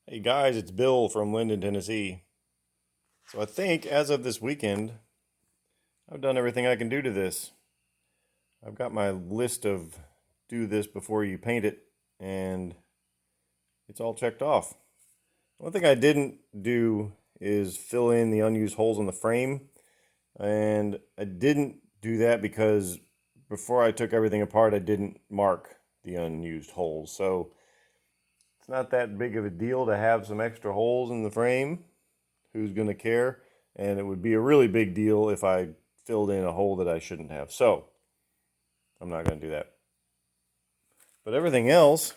Hey guys, it's Bill from Linden, Tennessee. So I think as of this weekend, I've done everything I can do to this. I've got my list of do this before you paint it, and it's all checked off. One thing I didn't do is fill in the unused holes in the frame, and I didn't do that because before I took everything apart, I didn't mark the unused holes. So it's not that big of a deal to have some extra holes in the frame. Who's going to care? And it would be a really big deal if I filled in a hole that I shouldn't have. So I'm not going to do that. But everything else,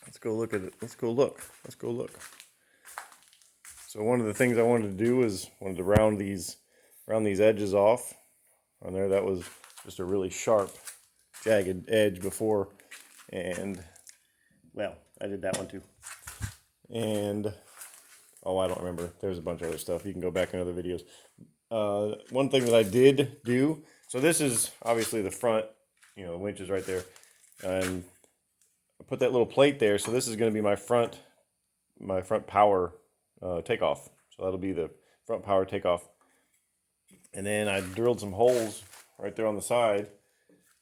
let's go look at it. Let's go look. Let's go look. So one of the things I wanted to do is wanted to round these edges off. On there, that was just a really sharp, jagged edge before, and well, I did that one too. And oh, I don't remember. There's a bunch of other stuff. You can go back in other videos. One thing that I did do, so this is obviously the front, the winch is right there. And I put that little plate there. So this is going to be my front power takeoff. So that'll be the front power takeoff. And then I drilled some holes right there on the side.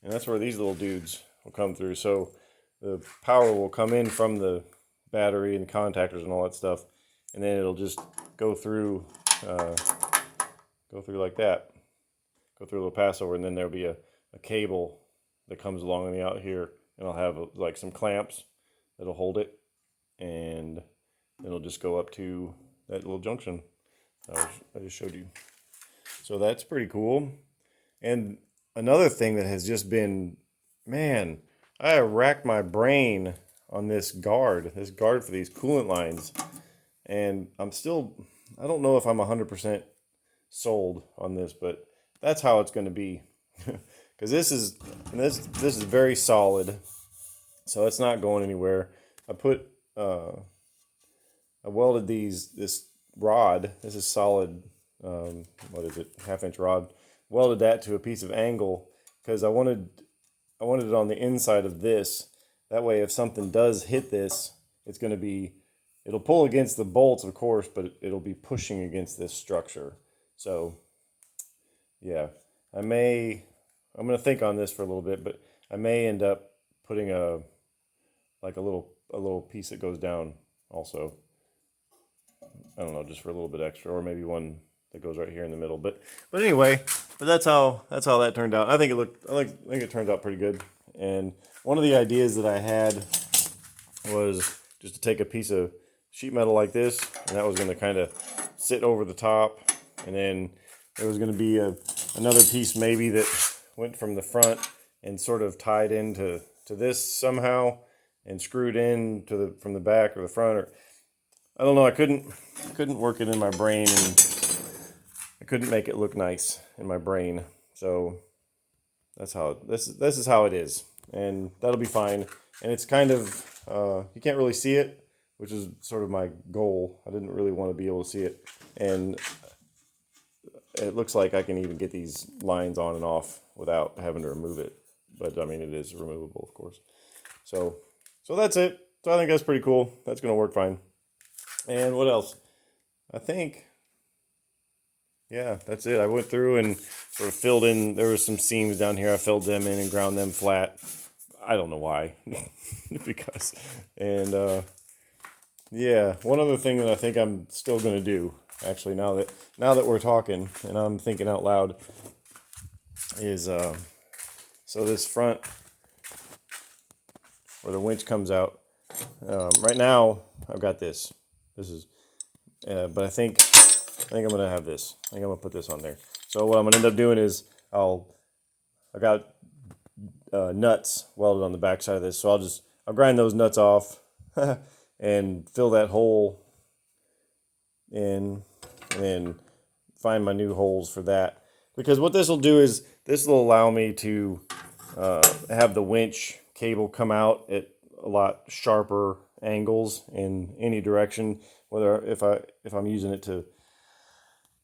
And that's where these little dudes will come through. So the power will come in from the battery and contactors and all that stuff. And then it'll just go through like that, go through a little passover, and then there'll be a cable that comes along on the out here, and I'll have like some clamps that'll hold it, and it'll just go up to that little junction I just showed you. So that's pretty cool. And another thing that has just been, man, I have racked my brain on this guard for these coolant lines. And I don't know if I'm 100% sold on this, but that's how it's going to be. Because this is very solid, so it's not going anywhere. I welded this rod. This is solid. What is it? 1/2 inch rod. Welded that to a piece of angle because I wanted it on the inside of this. That way, if something does hit this, it'll pull against the bolts, of course, but it'll be pushing against this structure. So, yeah, I'm going to think on this for a little bit, but I may end up putting a little piece that goes down also. I don't know, just for a little bit extra, or maybe one that goes right here in the middle. But anyway, that's how that turned out. I think it turned out pretty good. And one of the ideas that I had was just to take a piece of sheet metal like this, and that was going to kind of sit over the top, and then there was going to be another piece maybe that went from the front and sort of tied into this somehow and screwed in from the back or the front, or I don't know. I couldn't work it in my brain, and I couldn't make it look nice in my brain. So this is how it is, and that'll be fine. And it's kind of you can't really see it, which is sort of my goal. I didn't really want to be able to see it, and it looks like I can even get these lines on and off without having to remove it. But I mean, it is removable, of course. So that's it. So I think that's pretty cool. That's going to work fine. And what else? I think, yeah, that's it. I went through and sort of filled in. There were some seams down here. I filled them in and ground them flat. I don't know why, because, and yeah, one other thing that I think I'm still going to do, actually, now that we're talking and I'm thinking out loud, is so this front where the winch comes out. Right now I've got this. This is, but I think I'm gonna have this. I think I'm gonna put this on there. So what I'm gonna end up doing is I got nuts welded on the back side of this, so I'll grind those nuts off and fill that hole in, and then find my new holes for that. Because what this will do is this will allow me to have the winch cable come out at a lot sharper angles in any direction, whether if I'm using it to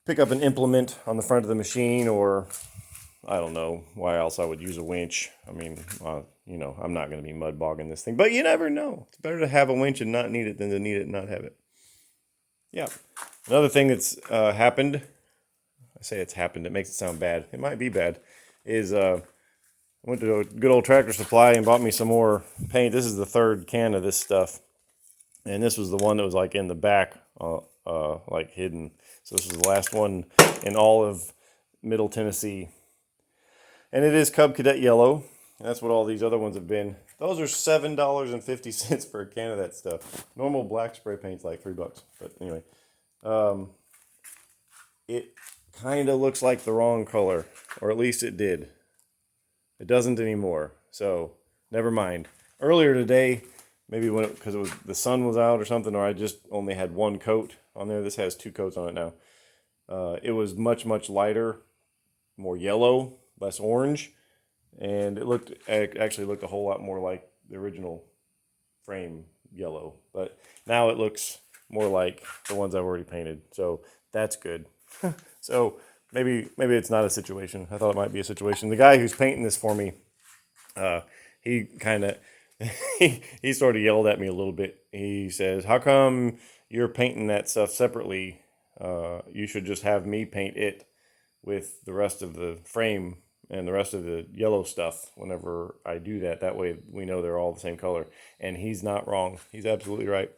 pick up an implement on the front of the machine, or I don't know why else I would use a winch. I mean, you know, I'm not going to be mud bogging this thing. But you never know. It's better to have a winch and not need it than to need it and not have it. Yeah. Another thing that's happened, I say it's happened, it makes it sound bad. It might be bad, is I went to a good old Tractor Supply and bought me some more paint. This is the third can of this stuff. And this was the one that was like in the back, like hidden. So this was the last one in all of Middle Tennessee. And it is Cub Cadet Yellow. And that's what all these other ones have been. Those are $7.50 for a can of that stuff. Normal black spray paint's like $3. But anyway, it kind of looks like the wrong color, or at least it did. It doesn't anymore. So never mind. Earlier today, maybe when because the sun was out or something, or I just only had one coat on there. This has 2 coats on it now. It was much lighter, more yellow, less orange, and it actually looked a whole lot more like the original frame yellow. But now it looks more like the ones I've already painted. So that's good. So maybe it's not a situation. I thought it might be a situation. The guy who's painting this for me, he kind of he sort of yelled at me a little bit. He says, "How come you're painting that stuff separately? You should just have me paint it with the rest of the frame and the rest of the yellow stuff whenever I do that. That way we know they're all the same color." And he's not wrong. He's absolutely right.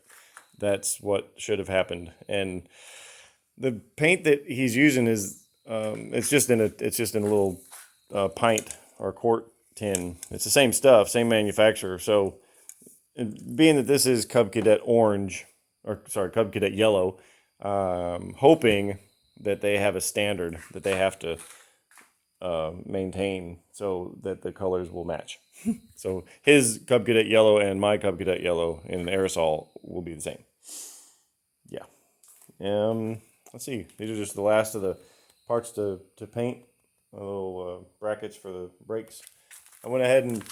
That's what should have happened. And the paint that he's using is it's just in a little pint or quart tin. It's the same stuff, same manufacturer. So being that this is Cub Cadet orange, or sorry, Cub Cadet yellow, hoping that they have a standard that they have to maintain so that the colors will match. So his Cub Cadet yellow and my Cub Cadet yellow in aerosol will be the same. Yeah. Let's see. These are just the last of the parts to paint. Little brackets for the brakes. I went ahead and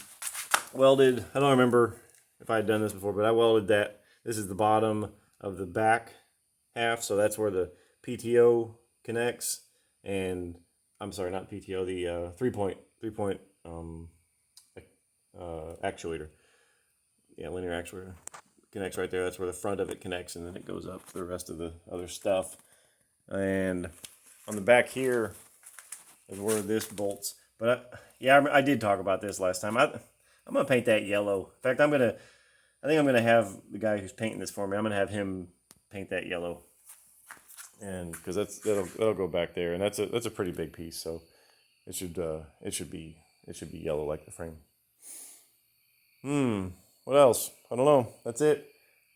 welded. I don't remember if I had done this before, but I welded that. This is the bottom of the back half, so that's where the PTO connects. And I'm sorry, not PTO, the three-point actuator. Yeah, linear actuator connects right there. That's where the front of it connects, and then it goes up to the rest of the other stuff. And on the back here is where this bolts. But I did talk about this last time. I'm gonna paint that yellow. In fact, I think I'm gonna have the guy who's painting this for me. I'm gonna have him paint that yellow, and because that'll go back there, and that's a pretty big piece, so it should be yellow like the frame. What else? I don't know. That's it,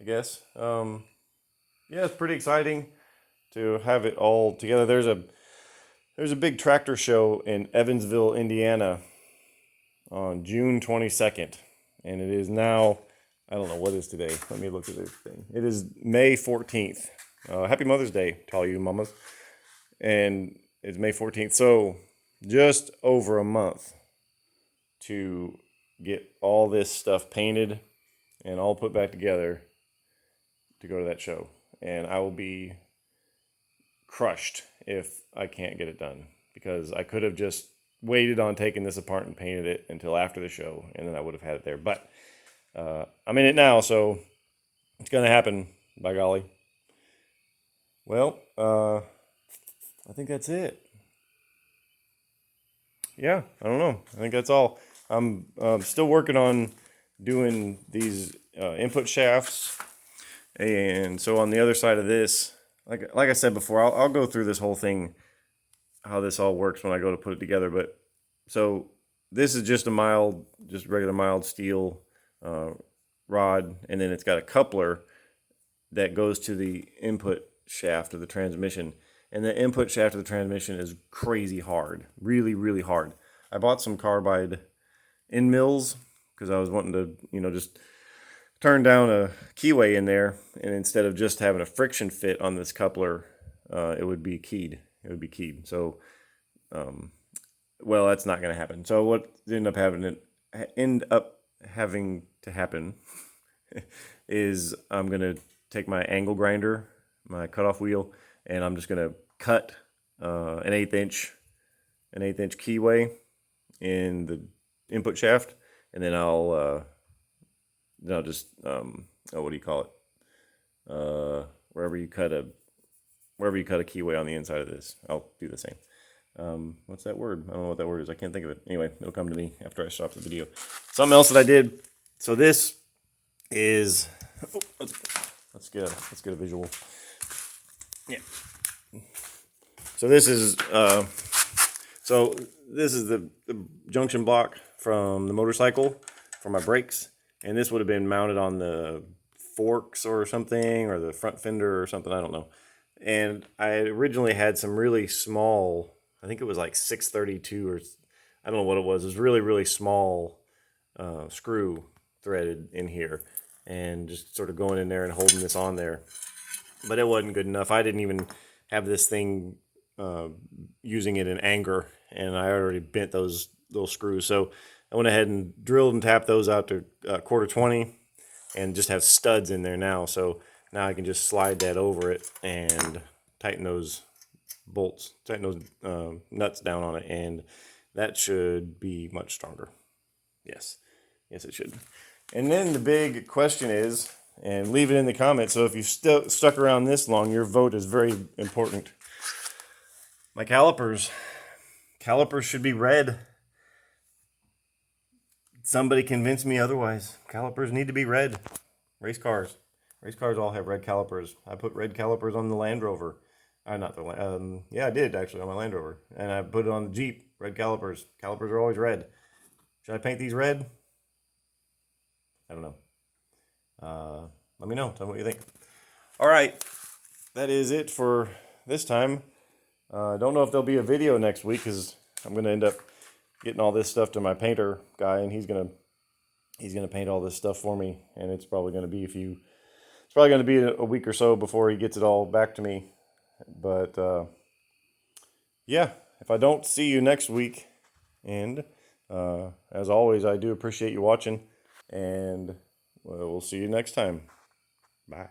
I guess. Yeah, it's pretty exciting to have it all together. There's a big tractor show in Evansville, Indiana on June 22nd. And it is now, I don't know what is today. Let me look at this thing. It is May 14th. Happy Mother's Day to all you mamas. And it's May 14th. So just over a month to get all this stuff painted and all put back together to go to that show. And I will be crushed if I can't get it done, because I could have just waited on taking this apart and painted it until after the show, and then I would have had it there. But I'm in it now, so it's going to happen, by golly. Well, I think that's it. Yeah, I don't know. I think that's all. I'm still working on doing these input shafts, and so on the other side of this, like I said before, I'll go through this whole thing, how this all works when I go to put it together. But so this is just regular mild steel rod, and then it's got a coupler that goes to the input shaft of the transmission. And the input shaft of the transmission is crazy hard, really hard. I bought some carbide end mills because I was wanting to, just turn down a keyway in there, and instead of just having a friction fit on this coupler, it would be keyed. So, well, that's not going to happen. So what ended up having to happen is I'm going to take my angle grinder, my cutoff wheel, and I'm just going to cut an 1/8 inch keyway in the input shaft, and then I'll just what do you call it? Wherever you cut a keyway on the inside of this, I'll do the same. What's that word? I don't know what that word is. I can't think of it. Anyway, it'll come to me after I stop the video. Something else that I did. So this is, let's get a visual. Yeah. So this is the junction block from the motorcycle for my brakes, and this would have been mounted on the forks or something, or the front fender or something, I don't know. And I originally had some really small, I think it was like 632, or I don't know what it was. It was really, really small screw threaded in here, and just sort of going in there and holding this on there. But it wasn't good enough. I didn't even have this thing using it in anger, and I already bent those little screws. So I went ahead and drilled and tapped those out to 1/4-20, and just have studs in there now. So now I can just slide that over it and tighten those bolts, tighten those nuts down on it, and that should be much stronger. Yes, it should. And then the big question is, and leave it in the comments, so if you've stuck around this long, your vote is very important. My calipers should be red. Somebody convince me otherwise. Calipers need to be red. Race cars all have red calipers. I put red calipers on the Land Rover. Not the yeah, I did actually on my Land Rover, and I put it on the Jeep. Red calipers. Calipers are always red. Should I paint these red? I don't know. Let me know. Tell me what you think. All right, that is it for this time. I don't know if there'll be a video next week, because I'm gonna end up getting all this stuff to my painter guy, and he's gonna paint all this stuff for me, and it's probably gonna be a week or so before he gets it all back to me. But yeah, if I don't see you next week, and as always, I do appreciate you watching, and we'll see you next time. Bye.